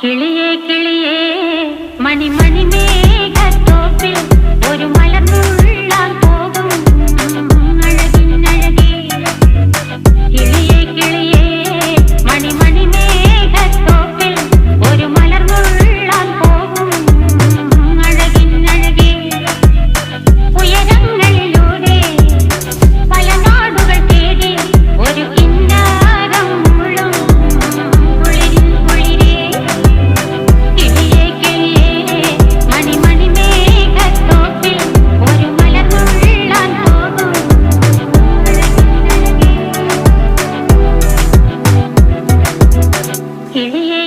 കിളിയേ കിളിയേ മണിമണി മേഘത്തോപ്പിൽ ഒരു മലർന്നുള്ളാൻ പോകും അഴകിനഴകേ. കിളിയേ കിളിയേ മണിമണി മേഘത്തോപ്പിൽ ഒരു മലർന്നുള്ളാൻ പോകും അഴകിനഴകേ. ഉയരങ്ങളിലൂടെ പല നാടുകൾ തേടി ഒരു കിന്നാരം മുഴും കുളിരിൻ കുളിരേ. കിളിയേ കിളിയേ മണിമണി മേഘത്തോപ്പിൽ ഒരു മലർന്നുള്ളാൻ പോകും അഴകിനഴകേ. കിളിയേ